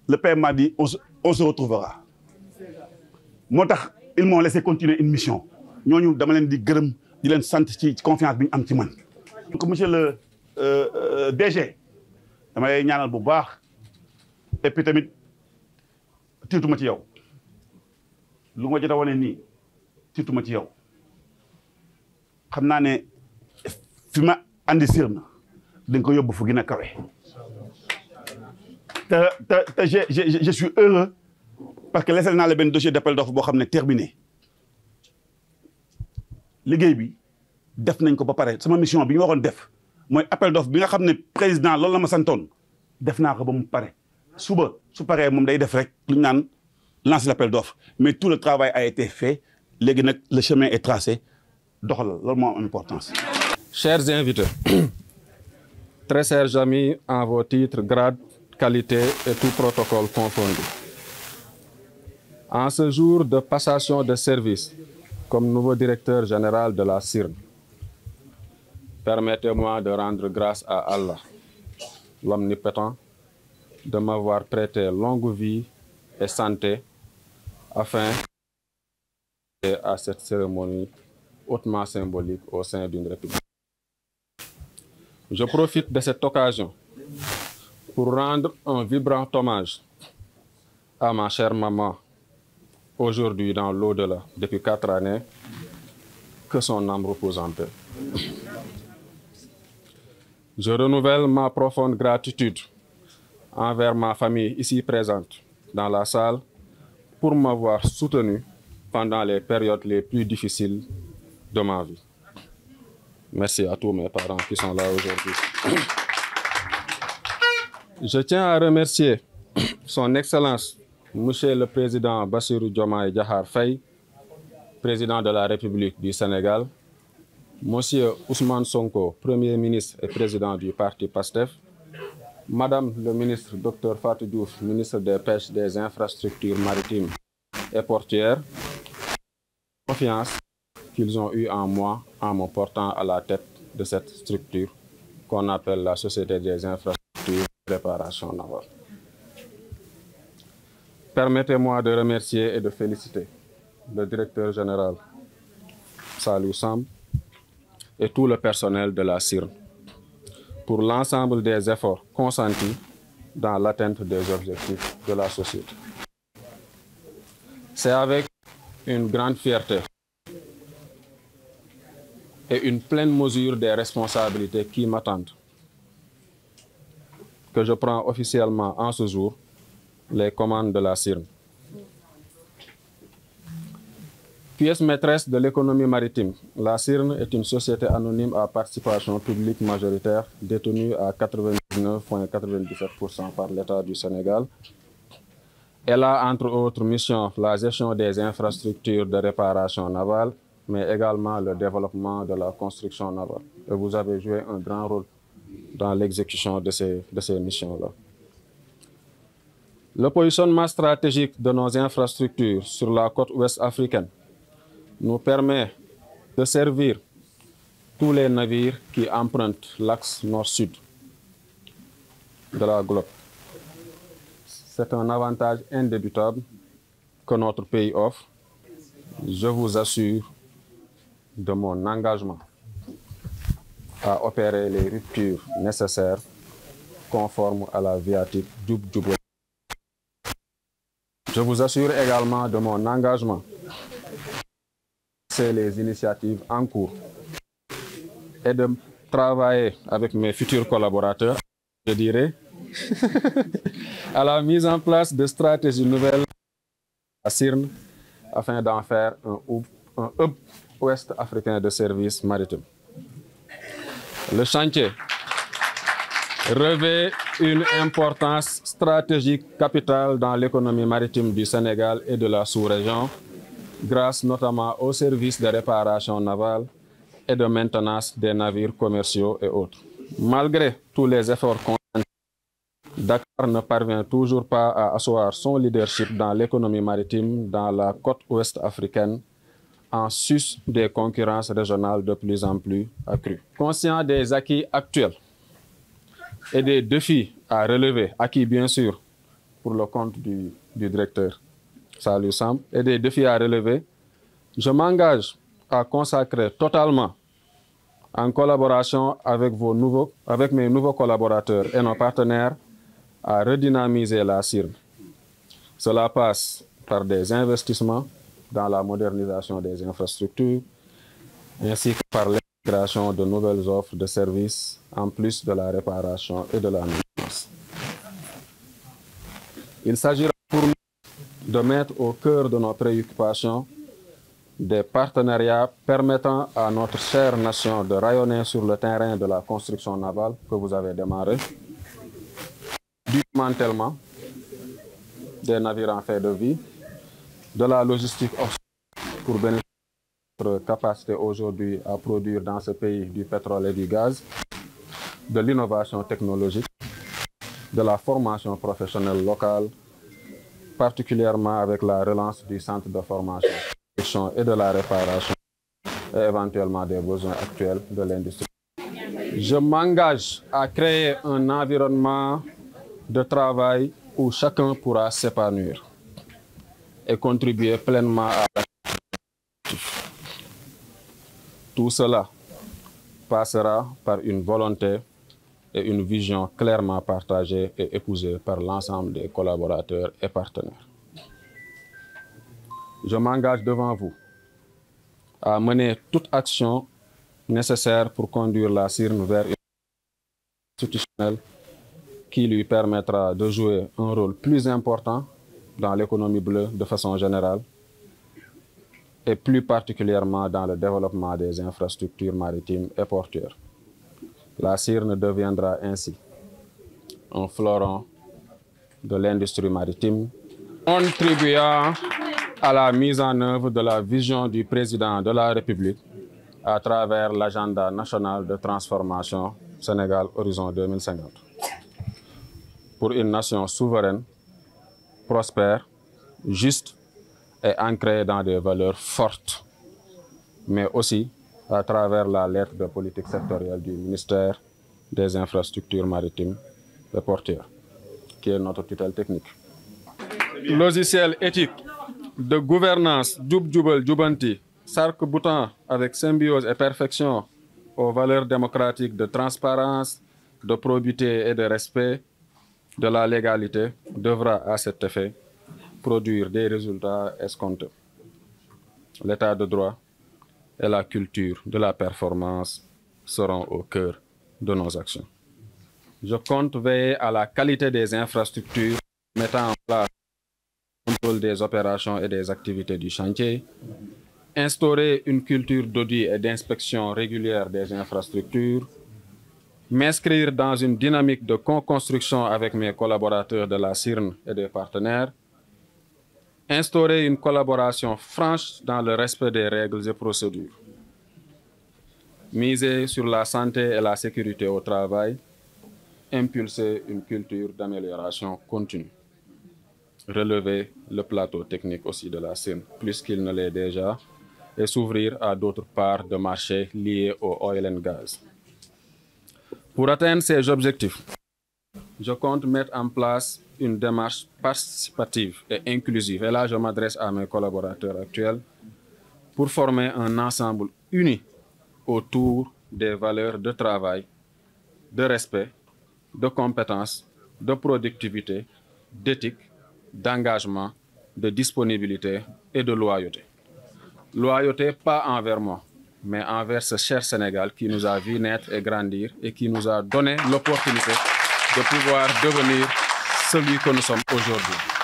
le père m'a dit on se retrouvera moo tax ils m'ont laissé continuer une mission ñooñu dama leen di gërëm di leen sant ci confiance bi ñu am ci man. donc monsieur le DG dama lay ñaanal bu baax et puis tamit tiituma ci yow lu nga jot a wane nii tiituma ci yow xam naa ne fi ma andi Sirna dañ ko yóbbu fu gën a kawe te je suis heureux parce que laissé naa la benn dossier d'appel d'offre boo xam ne terminé liggéey bi def nañ ko ba pare sama mission bi ñu waroon def mooy appel d'offre bi nga xam ne président loolu la ma santoon def naa ko ba mu pare suba su paree moom day def rek lu ñu naan lancer l'appel d'offre mais tout le travail a été fait léegi nag le chemin est tracé doxalal loolu moo am importance. Chers invités, très chers amis en vos titres, grades, qualités et tout protocole confondu. En ce jour de passation de service comme nouveau directeur général de la Sirne, permettez-moi de rendre grâce à Allah, l'Omnipotent, de m'avoir prêté longue vie et santé afin à cette cérémonie hautement symbolique au sein d'une république. Je profite de cette occasion pour rendre un vibrant hommage à ma chère maman, aujourd'hui dans l'au-delà, depuis 4 années, que son âme repose en paix. Je renouvelle ma profonde gratitude envers ma famille ici présente dans la salle pour m'avoir soutenu pendant les périodes les plus difficiles de ma vie. Merci à tous mes parents qui sont là aujourd'hui. Je tiens à remercier son Excellence, Monsieur le Président Bassirou Diomaye Diakhar Faye, Président de la République du Sénégal, Monsieur Ousmane Sonko, Premier ministre et Président du parti PASTEF, Madame le ministre Dr Fatou Diouf, ministre des Pêches, des Infrastructures maritimes et portuaires, confiance qu'ils ont eue en moi en me portant à la tête de cette structure qu'on appelle la Société des infrastructures de réparation navale. Permettez-moi de remercier et de féliciter le directeur général Saliou Samb et tout le personnel de la Sirne pour l'ensemble des efforts consentis dans l'atteinte des objectifs de la société. C'est avec une grande fierté et une pleine mesure des responsabilités qui m'attendent que je prends officiellement en ce jour les commandes de la Sirne. Pièce maîtresse de l'économie maritime, la Sirne est une société anonyme à participation publique majoritaire détenue à 99,97% par l'État du Sénégal. Elle a entre autres missions la gestion des infrastructures de réparation navale, mais également le développement de la construction navale. Et vous avez joué un grand rôle dans l'exécution de ces missions-là. Le positionnement stratégique de nos infrastructures sur la côte ouest africaine nous permet de servir tous les navires qui empruntent l'axe nord-sud de la globe. C'est un avantage indébuttable que notre pays offre. Je vous assure de mon engagement à opérer les ruptures nécessaires conformes à la viatique Djoub-Djoubou. Je vous assure également de mon engagement à les initiatives en cours et de travailler avec mes futurs collaborateurs, je dirais, à la mise en place de stratégies nouvelles à Sirne afin d'en faire un hub ouest africain de services maritimes. Le chantier revêt une importance stratégique capitale dans l'économie maritime du Sénégal et de la sous-région, grâce notamment aux services de réparation navale et de maintenance des navires commerciaux et autres. Malgré tous les efforts consentis, Dakar ne parvient toujours pas à asseoir son leadership dans l'économie maritime dans la côte ouest africaine, en sus des concurrences régionales de plus en plus accrues. Conscient des acquis actuels et des défis à relever, acquis bien sûr pour le compte du directeur Saliou Samb et des défis à relever, je m'engage à consacrer totalement, en collaboration avec mes nouveaux collaborateurs et nos partenaires, à redynamiser la CIRN. Cela passe par des investissements dans la modernisation des infrastructures, ainsi que par l'intégration de nouvelles offres de services, en plus de la réparation et de la maintenance. Il s'agira pour nous de mettre au cœur de nos préoccupations des partenariats permettant à notre chère nation de rayonner sur le terrain de la construction navale que vous avez démarré, du démantèlement des navires en fin de vie, de la logistique offshore pour bénéficier de notre capacité aujourd'hui à produire dans ce pays du pétrole et du gaz, de l'innovation technologique, de la formation professionnelle locale, particulièrement avec la relance du centre de formation et de la réparation et éventuellement des besoins actuels de l'industrie. Je m'engage à créer un environnement de travail où chacun pourra s'épanouir et contribuer pleinement à l'objectif. Tout cela passera par une volonté et une vision clairement partagée et épousée par l'ensemble des collaborateurs et partenaires. Je m'engage devant vous à mener toute action nécessaire pour conduire la CIRN vers une institutionnelle qui lui permettra de jouer un rôle plus important dans l'économie bleue de façon générale et plus particulièrement dans le développement des infrastructures maritimes et portuaires. La CIRN deviendra ainsi un fleuron de l'industrie maritime, contribuant à la mise en œuvre de la vision du président de la République à travers l'agenda national de transformation Sénégal Horizon 2050. Pour une nation souveraine, prospère, juste et ancrée dans des valeurs fortes, mais aussi à travers la lettre de politique sectorielle du ministère des Infrastructures maritimes et portuaires, qui est notre tutelle technique. Logiciel éthique de gouvernance Djoub Djoubal Djoubanti, s'arc-boutant avec symbiose et perfection aux valeurs démocratiques de transparence, de probité et de respect de la légalité, devra à cet effet produire des résultats escomptés. L'état de droit et la culture de la performance seront au cœur de nos actions. Je compte veiller à la qualité des infrastructures, mettant en place le contrôle des opérations et des activités du chantier, instaurer une culture d'audit et d'inspection régulière des infrastructures, m'inscrire dans une dynamique de co-construction avec mes collaborateurs de la CIRN et des partenaires, instaurer une collaboration franche dans le respect des règles et procédures, miser sur la santé et la sécurité au travail, impulser une culture d'amélioration continue, relever le plateau technique aussi de la CIRN, plus qu'il ne l'est déjà, et s'ouvrir à d'autres parts de marché liées au oil and gas. Pour atteindre ces objectifs, je compte mettre en place une démarche participative et inclusive, et là je m'adresse à mes collaborateurs actuels, pour former un ensemble uni autour des valeurs de travail, de respect, de compétence, de productivité, d'éthique, d'engagement, de disponibilité et de loyauté. Loyauté pas envers moi, mais envers ce cher Sénégal qui nous a vu naître et grandir et qui nous a donné l'opportunité de pouvoir devenir celui que nous sommes aujourd'hui.